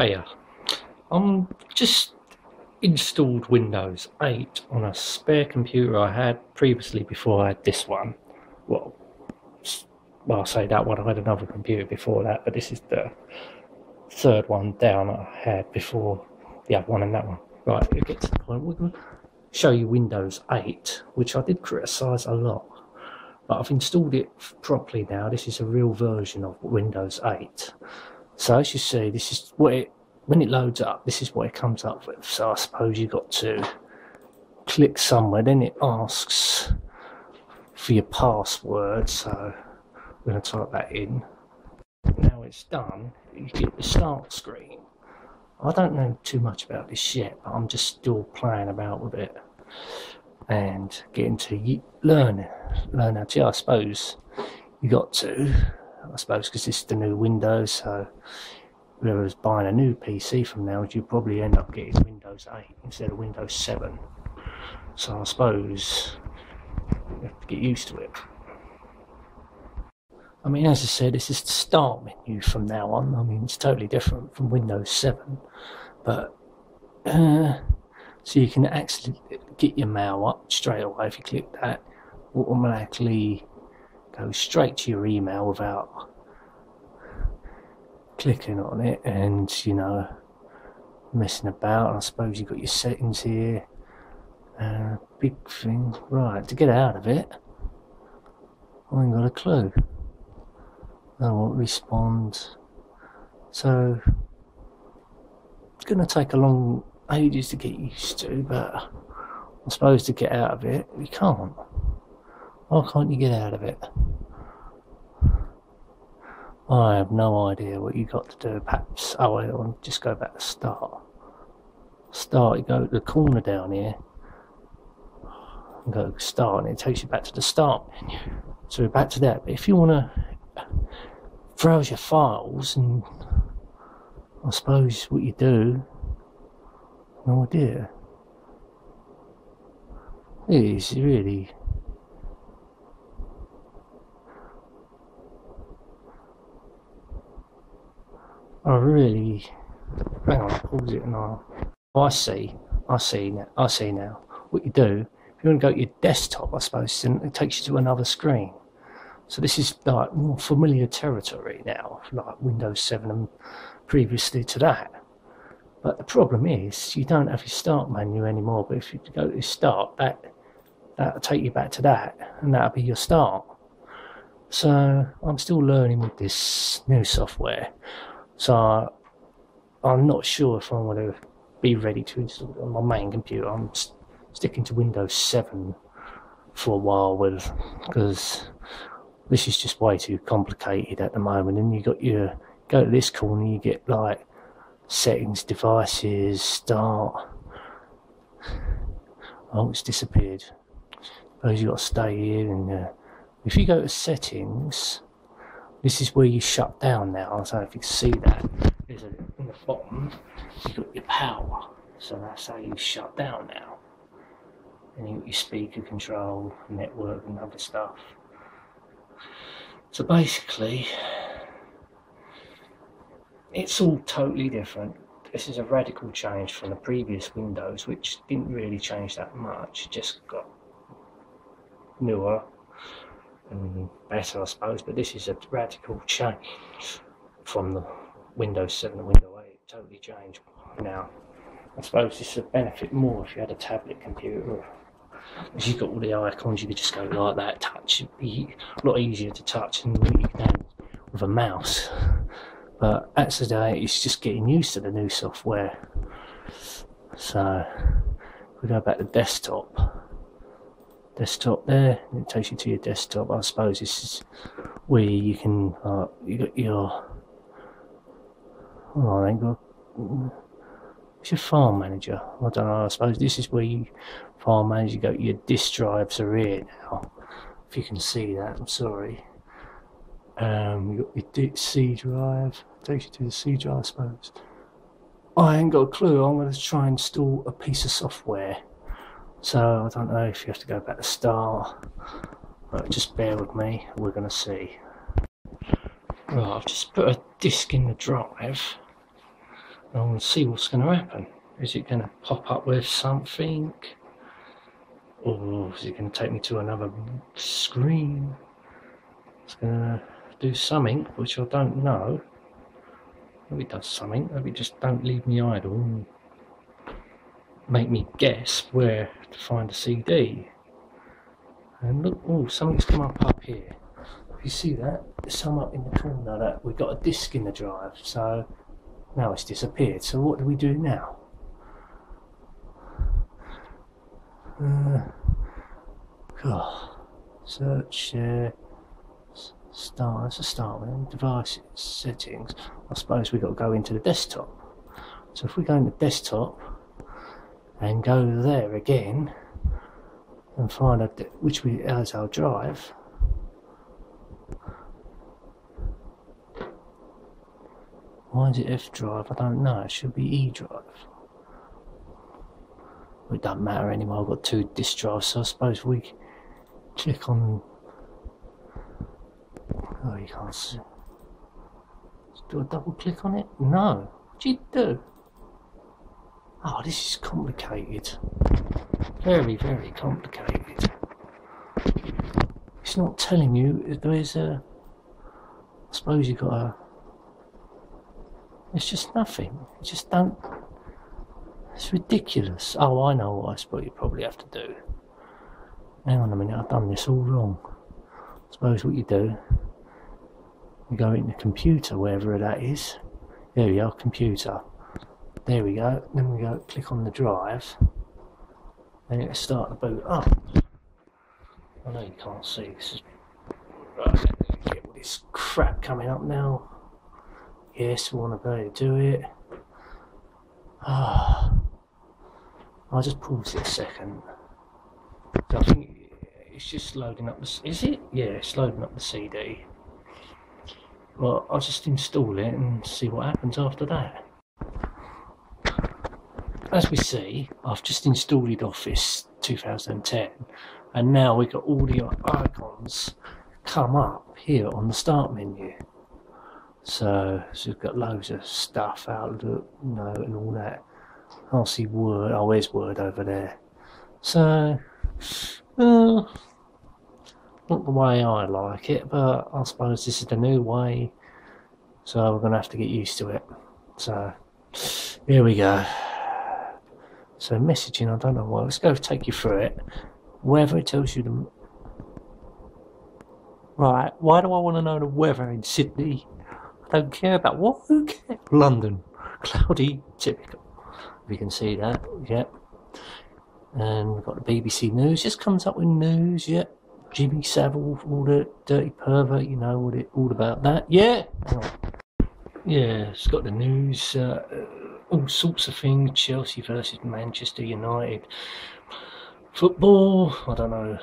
Hiya, I'm just installed Windows 8 on a spare computer I had previously before I had this one. Well, I say that one, I had another computer before that, but this is the third one down I had before the other one and that one. Right, it gets to the point, we're going to show you Windows 8, which I did criticise a lot. But I've installed it properly now. This is a real version of Windows 8. So as you see, this is what it, when it loads up, this is what it comes up with. So I suppose you've got to click somewhere, then it asks for your password. So we're going to type that in. Now it's done, you get the start screen. I don't know too much about this yet, but I'm just still playing about with it and getting to learn how to. I suppose you got to, because this is the new Windows, so whoever's buying a new PC from now, you probably end up getting Windows 8 instead of Windows 7. So I suppose you have to get used to it. I mean, as I said, this is the start menu from now on. I mean, it's totally different from Windows 7. But, so you can actually get your mail up straight away. If you click that, automatically go straight to your email without clicking on it and, you know, messing about. I suppose you've got your settings here. Big thing. Right, to get out of it, I ain't got a clue. I won't respond. So it's going to take a long ages to get used to, but I suppose to get out of it, you can't. Why can't you get out of it? I have no idea what you got to do. Perhaps, oh, I'll just go back to start. Start, you go to the corner down here and go to start, and it takes you back to the start menu. So back to that. But if you want to browse your files, and I suppose what you do, no idea. It is really hang on, pause it now. I see now. What you do, if you want to go to your desktop, I suppose, then it takes you to another screen. So this is like more familiar territory now, like Windows 7 and previously to that. But the problem is, you don't have your start menu anymore, but if you go to start, that'll take you back to that, and that'll be your start. So I'm still learning with this new software. So I'm not sure if I'm going to be ready to install it on my main computer. I'm sticking to Windows 7 for a while because this is just way too complicated at the moment. And you got your, go to this corner, you get like settings, devices, start. Oh, it's disappeared. Suppose you got to stay here, and if you go to settings, this is where you shut down now. I don't know if you can see that. There's in the bottom, you've got your power. So that's how you shut down now. And you've got your speaker control, network and other stuff. So basically, it's all totally different. This is a radical change from the previous Windows, which didn't really change that much. It just got newer and better, I suppose. But this is a radical change from the Windows 7 to Windows 8. It totally changed now. I suppose this would benefit more if you had a tablet computer. If you've got all the icons, you could just go like that, touch. It'd be a lot easier to touch than you can with a mouse. But at today, it's just getting used to the new software. So we go back to desktop there, and it takes you to your desktop. I suppose this is where you can, you got your, oh, I ain't got, it's your file manager. I don't know, I suppose this is where you file manager, you got your disk drives are here now. If you can see that, I'm sorry. You got your C drive, takes you to the C drive, I suppose. I ain't got a clue. I'm going to try and install a piece of software. So I don't know if you have to go back to start. Right, just bear with me, we're going to see. Right, I've just put a disk in the drive. and see what's going to happen. Is it going to pop up with something? Or is it going to take me to another screen? It's going to do something which I don't know. Maybe it does something. Maybe just don't leave me idle and make me guess where to find a CD. And look, oh, something's come up here. If you see that, there's some up in the corner that we've got a disc in the drive. So now it's disappeared. So what do we do now? Search, share, start. That's a start one. Devices, settings. I suppose we've got to go into the desktop. So if we go into desktop and go there again and find out which we as our drive. Why is it F drive? I don't know. It should be E drive. It doesn't matter anymore. I've got 2 disk drives, so I suppose we click on. Oh, you can't see. Do I double click on it? No. What do you do? Oh, this is complicated. Very, very complicated. It's not telling you there's a. I suppose you got a. It's just nothing. You just don't. It's ridiculous. Oh, I know what I suppose you probably have to do. Hang on a minute, I've done this all wrong. I suppose what you do, you go into computer, wherever that is. There we go, computer. There we go. Then we go click on the drive. Then it'll start the boot up. I know you can't see. This is right. Get all this crap coming up now. Yes, we want to be able to do it. I'll just pause it a second. So I think it's just loading up the. Is it? Yeah, it's loading up the CD. Well, I'll just install it and see what happens after that. As we see, I've just installed Office 2010, and now we've got all the icons come up here on the start menu. So we've got loads of stuff, Outlook, and all that. I'll see Word. Oh, there's Word over there. So, not the way I like it, but I suppose this is the new way. So we're going to have to get used to it. So, here we go. So messaging, I don't know why. Let's go take you through it. Wherever it tells you the. Right, why do I want to know the weather in Sydney? I don't care about what. Who cares? London, cloudy, typical. If you can see that, yep. And we've got the BBC News. Just comes up with news, yep. Jimmy Savile, all the dirty pervert, you know what it all about that. Yeah. Yeah, it's got the news, all sorts of things. Chelsea versus Manchester United. Football, I don't know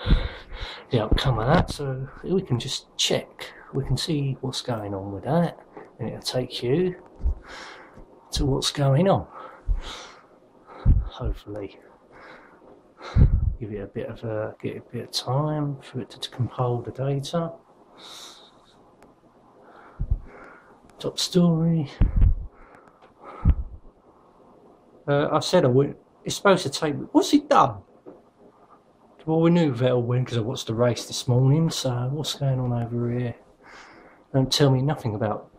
the outcome of that, so we can just check. We can see what's going on with that, and it'll take you to what's going on. Hopefully, give it a bit of time for it to compile the data. Top story. I said I would. It's supposed to take. What's he done? Well, we knew Vettel win because I watched the race this morning. So what's going on over here? Don't tell me nothing about.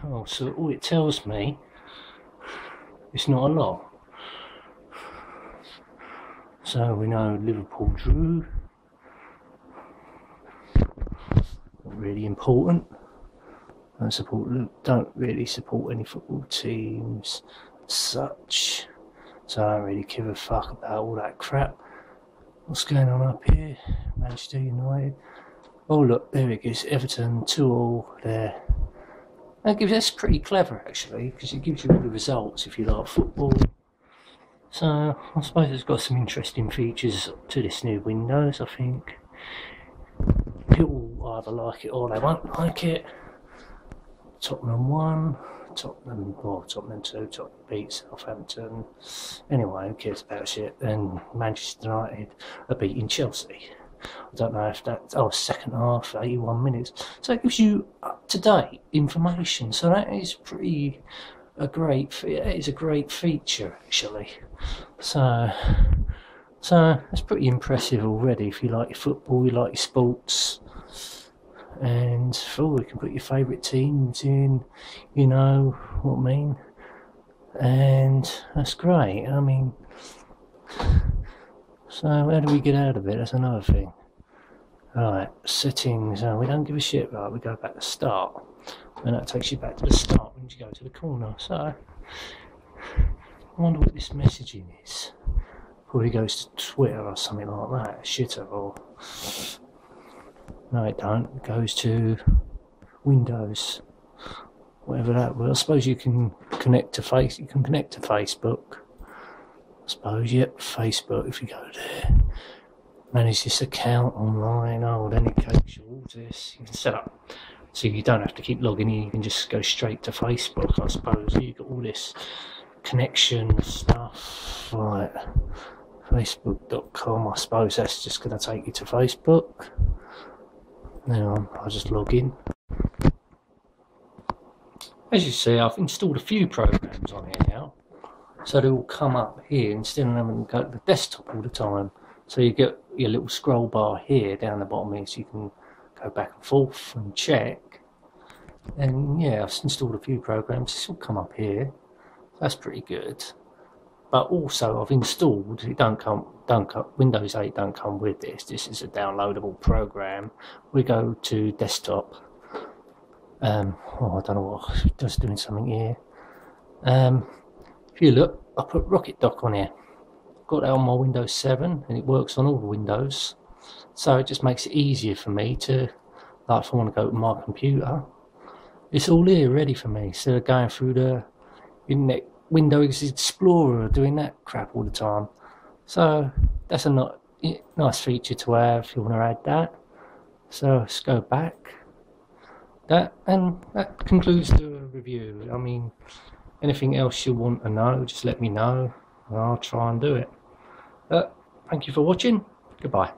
Oh, so all it tells me. It's not a lot. So we know Liverpool drew. Not really important. Don't really support any football teams as such. So I don't really give a fuck about all that crap. What's going on up here? Manchester United. Oh look, there it is. Everton 2-2 there. That's pretty clever actually, because it gives you all the results if you like football. So I suppose it's got some interesting features to this new Windows, I think. People either like it or they won't like it. Tottenham 1, Tottenham 2, Tottenham beat Southampton. Anyway, who cares about shit? Then Manchester United are beating Chelsea. I don't know if that's second half, 81 minutes. So it gives you up to date information. So that is pretty it is a great feature actually. So that's pretty impressive already. If you like your football, you like your sports, and you can put your favourite teams in, you know what I mean, and that's great. I mean, so how do we get out of it? That's another thing. Right, settings, we don't give a shit, right, we go back to start, and that takes you back to the start when you go to the corner. So I wonder what this messaging is. Probably goes to Twitter or something like that, shitter, or no it don't, it goes to Windows, whatever that was. I suppose you can connect to Facebook. I suppose, yep, Facebook, if you go there, manage this account online, then it takes you all this, you can set up, so you don't have to keep logging in, you can just go straight to Facebook, I suppose. You got all this connection stuff, like Facebook.com, I suppose that's just going to take you to Facebook. Now I'll just log in. As you see, I've installed a few programs on here now, so they will come up here instead of having to go to the desktop all the time. So you get your little scroll bar here down the bottom here, so you can go back and forth and check. And yeah, I've installed a few programs. This will come up here. That's pretty good. But also I've installed, Windows 8 don't come with this. This is a downloadable program. We go to desktop. I don't know what, just doing something here. If you look, I put Rocket Dock on here. Got that on my Windows 7 and it works on all the Windows. So it just makes it easier for me to, like if I want to go to my computer, it's all here ready for me instead of going through the internet Windows Explorer doing that crap all the time. So that's a nice feature to have if you want to add that. So let's go back. That concludes the review. I mean, anything else you want to know, just let me know and I'll try and do it. Thank you for watching. Goodbye.